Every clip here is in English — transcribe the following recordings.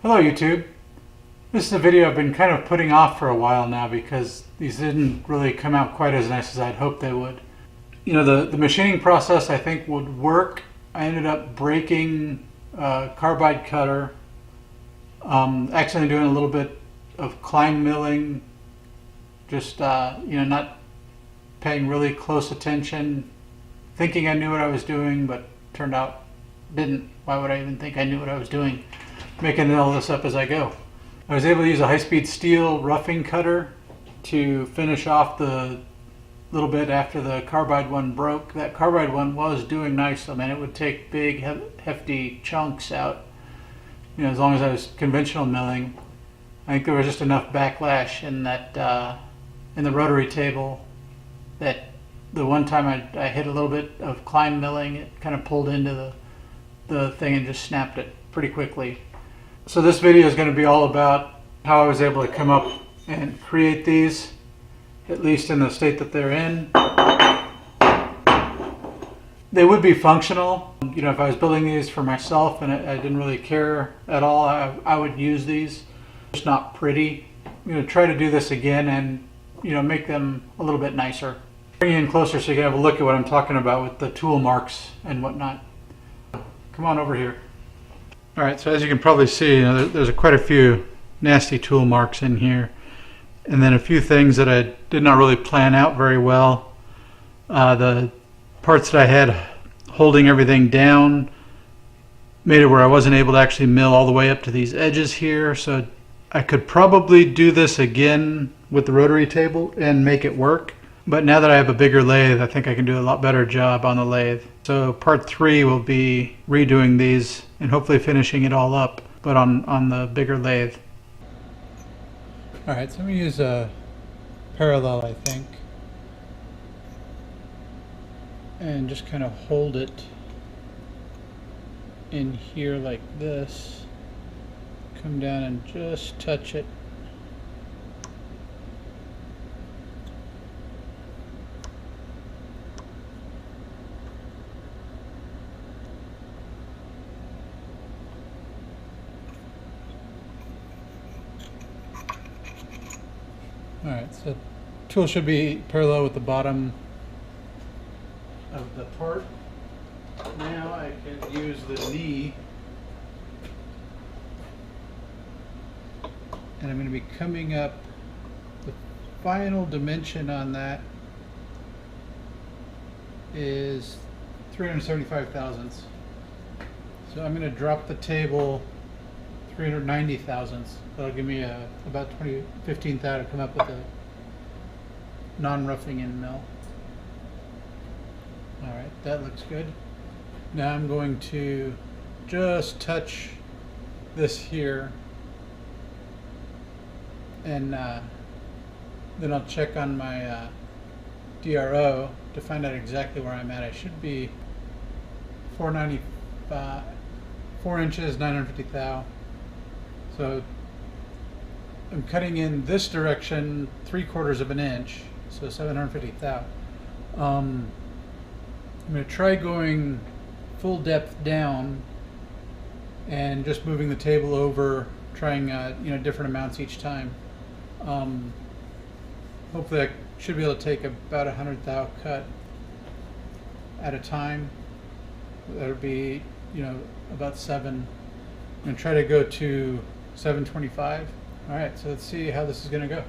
Hello YouTube. This is a video I've been kind of putting off for a while now because these didn't really come out quite as nice as I'd hoped they would. You know, the machining process I think would work. I ended up breaking a carbide cutter, accidentally doing a little bit of climb milling, just not paying really close attention, thinking I knew what I was doing, but turned out didn't. Why would I even think I knew what I was doing? Making all this up as I go. I was able to use a high-speed steel roughing cutter to finish off the little bit after the carbide one broke. That carbide one was doing nice. I mean, it would take big, hefty chunks out, as long as I was conventional milling. I think there was just enough backlash in that in the rotary table that the one time I hit a little bit of climb milling, it kind of pulled into the thing and just snapped it pretty quickly. So this video is going to be all about how I was able to come up and create these, at least in the state that they're in. They would be functional. If I was building these for myself and I didn't really care at all, I would use these. It's not pretty. I'm going to try to do this again and make them a little bit nicer. Bring you in closer so you can have a look at what I'm talking about with the tool marks and whatnot. Come on over here. Alright, so as you can probably see, there's quite a few nasty tool marks in here. And then a few things that I did not really plan out very well. The parts that I had holding everything down made it where I wasn't able to actually mill all the way up to these edges here. So I could probably do this again with the rotary table and make it work. But now that I have a bigger lathe, I think I can do a lot better job on the lathe. So part 3 will be redoing these and hopefully finishing it all up, but on the bigger lathe. Alright, so I'm going to use a parallel, I think, and just kind of hold it in here like this. Come down and just touch it. Alright, so the tool should be parallel with the bottom of the part. Now I can use the knee, and I'm going to be coming up. The final dimension on that is 375 thousandths. So I'm going to drop the table 390 thousandths. That'll give me about 15 thou to come up with a non-roughing in mill. Alright, that looks good. Now I'm going to just touch this here, and then I'll check on my DRO to find out exactly where I'm at. I should be 495, 4 inches, 950 thou. So I'm cutting in this direction 3/4 of an inch, so 750 thou. I'm going to try going full depth down and just moving the table over, trying different amounts each time. Hopefully I should be able to take about 100 thou cut at a time. That would be about 7. I'm going to try to go to 725. Alright, so let's see how this is going to go.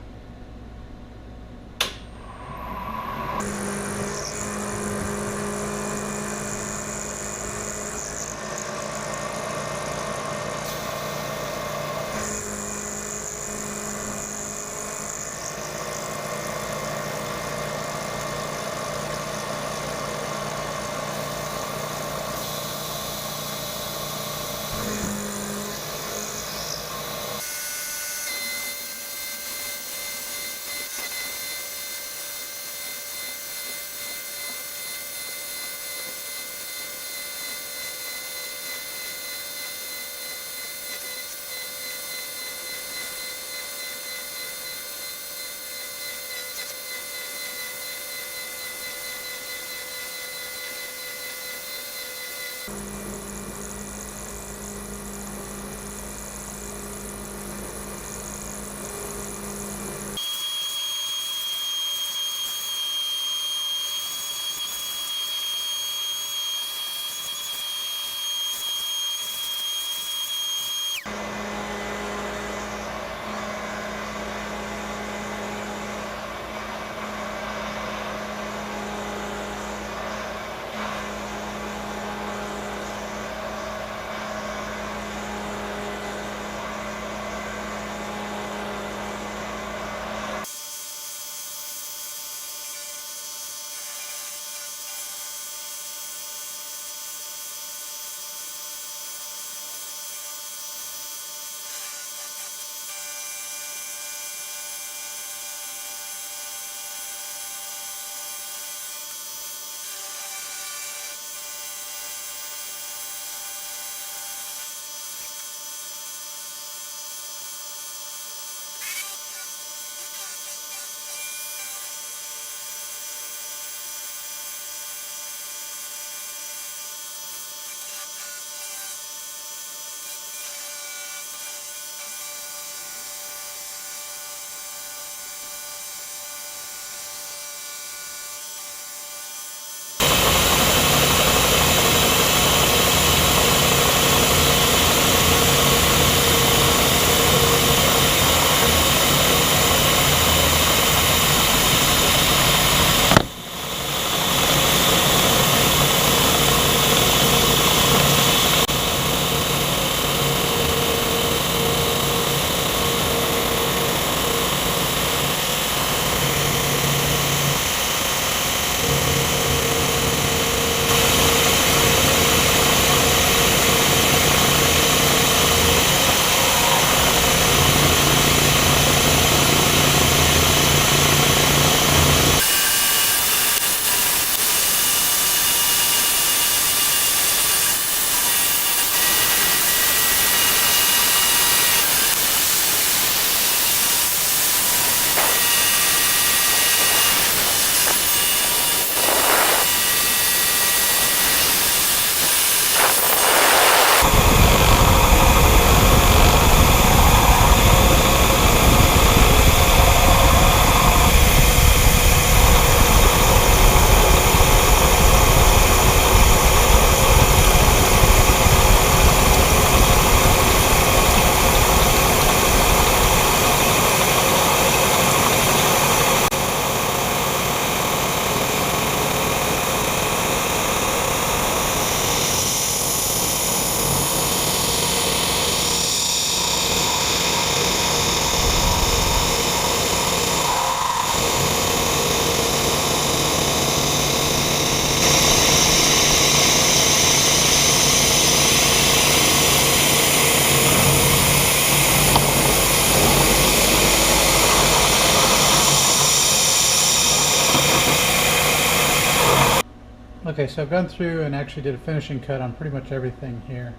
Okay, so I've gone through and actually did a finishing cut on pretty much everything here.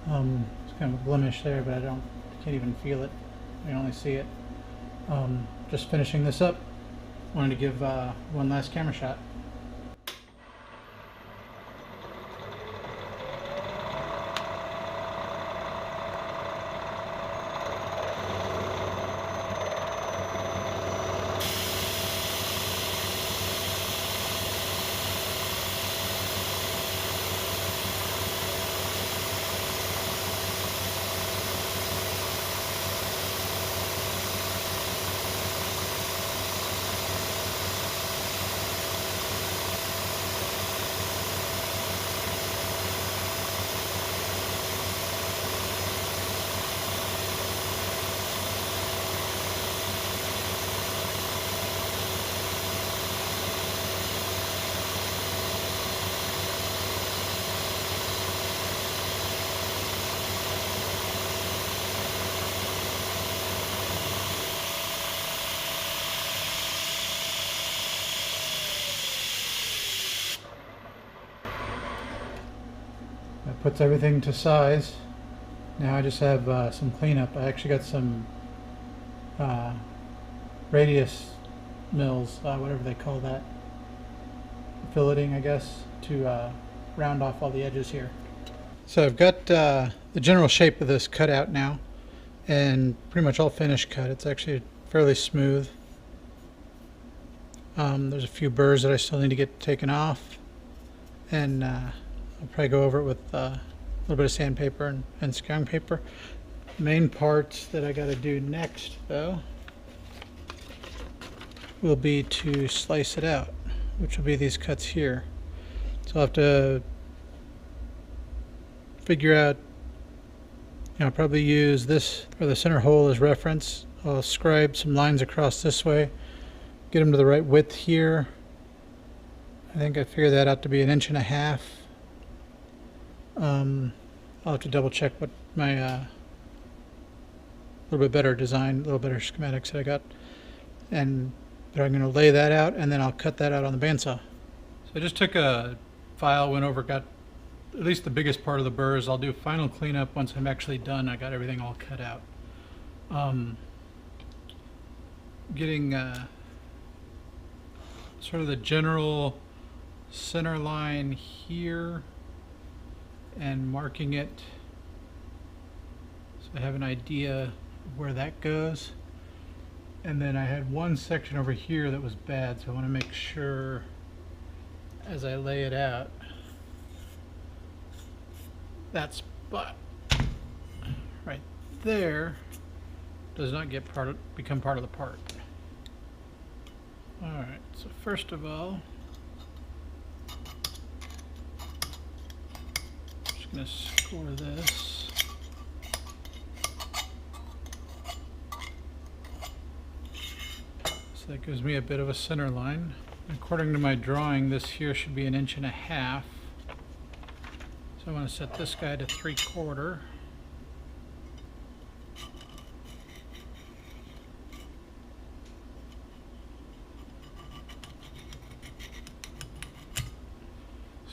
It's kind of a blemish there, but I can't even feel it. I can only see it. Just finishing this up. Wanted to give one last camera shot. That puts everything to size. Now I just have some cleanup. I actually got some radius mills, whatever they call that, filleting, I guess, to round off all the edges here. So I've got the general shape of this cut out now, and pretty much all finished cut. It's actually fairly smooth. There's a few burrs that I still need to get taken off, and I'll probably go over it with a little bit of sandpaper and scouring paper. Main parts that I got to do next, though, will be to slice it out, which will be these cuts here. So I'll have to figure out, I'll probably use this for the center hole as reference. I'll scribe some lines across this way, get them to the right width here. I think I figured that out to be 1.5 inches. I'll have to double check what my little bit better design, a little better schematics that I got, but I'm going to lay that out and then I'll cut that out on the bandsaw. So I just took a file, went over, got at least the biggest part of the burrs. I'll do final cleanup once I'm actually done. I got everything all cut out. Getting sort of the general center line here and marking it so I have an idea of where that goes. And then I had one section over here that was bad, so I want to make sure as I lay it out that spot right there does not get become part of the part. Alright, so first of all, I'm just going to score this. So that gives me a bit of a center line. According to my drawing, this here should be 1.5 inches. So I want to set this guy to 3/4.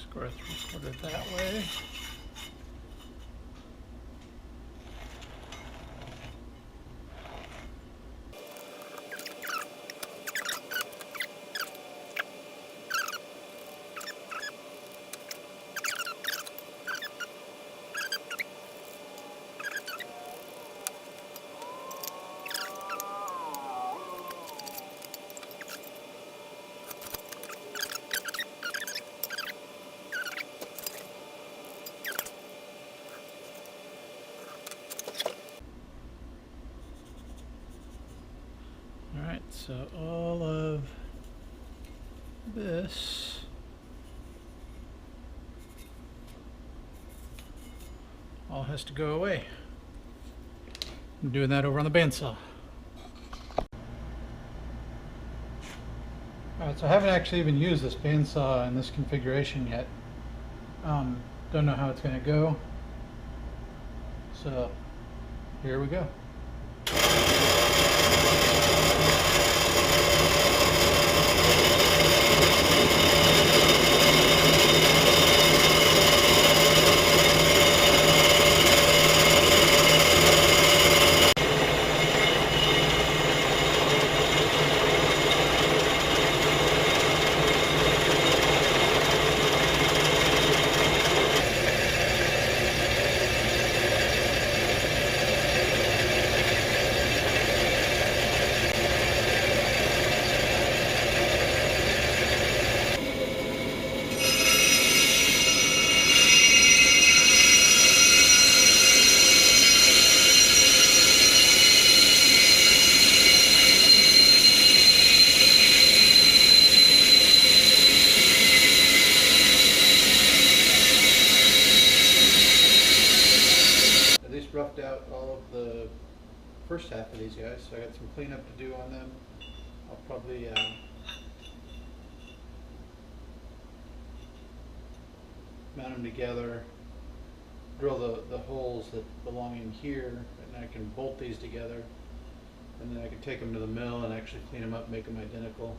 Score 3/4 that way. Alright, so all of this all has to go away. I'm doing that over on the bandsaw. Alright, so I haven't actually even used this bandsaw in this configuration yet. Don't know how it's going to go. So here we go. roughed out all of the first half of these guys, so I got some cleanup to do on them. I'll probably mount them together, drill the holes that belong in here, and I can bolt these together, and then I can take them to the mill and actually clean them up, make them identical.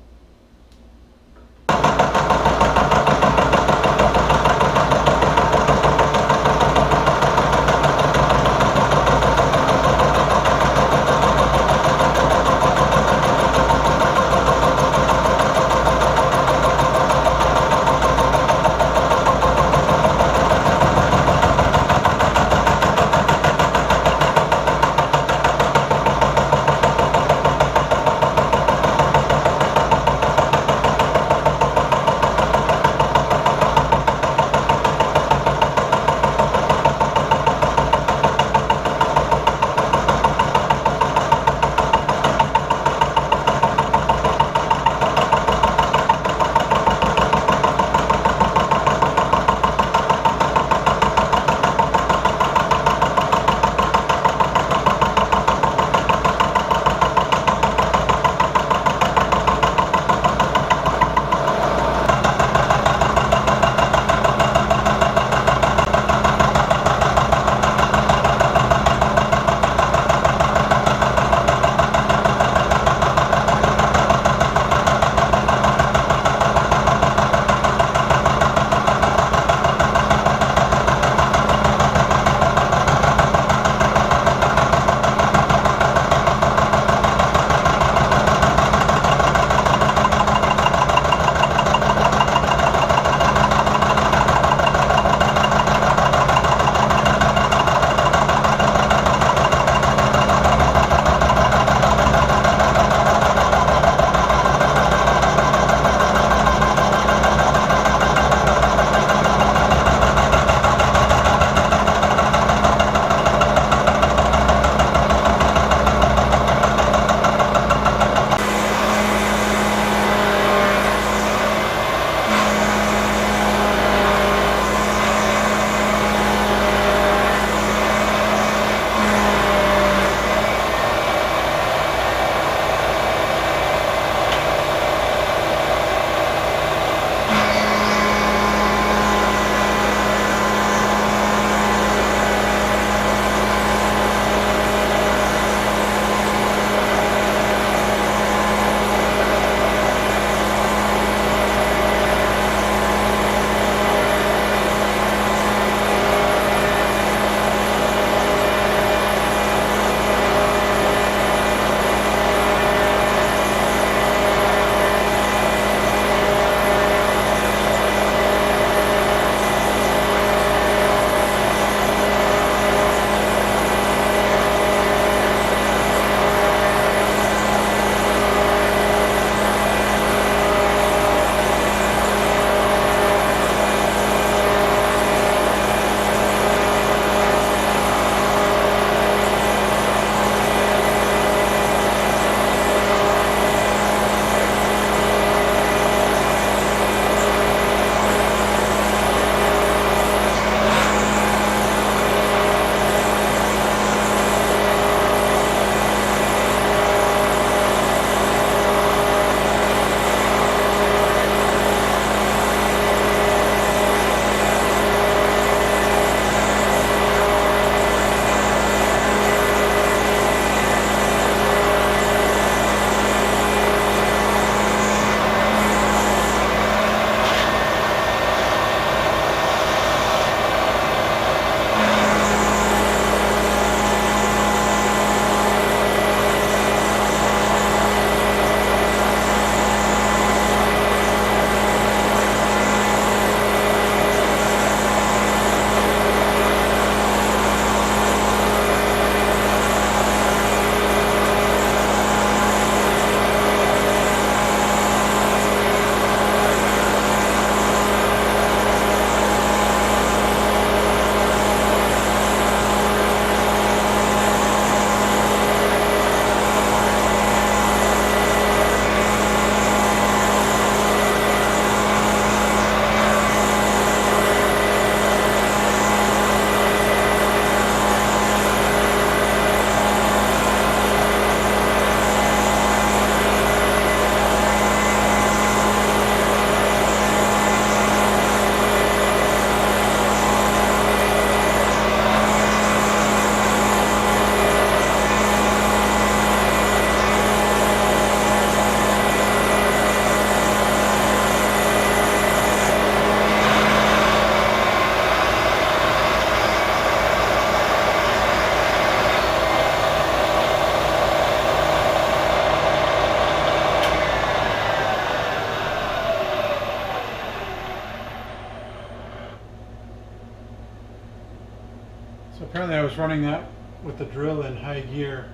So apparently I was running that with the drill in high gear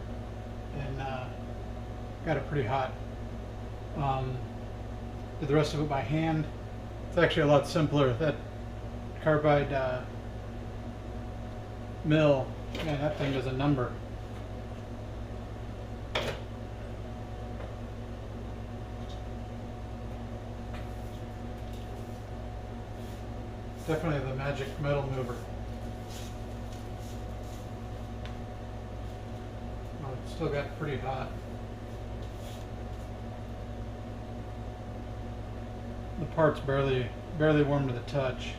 and got it pretty hot. Did the rest of it by hand. It's actually a lot simpler. That carbide mill, man, that thing does a number. Definitely the magic metal mover. Oh, it's still got pretty hot. The part's barely warm to the touch.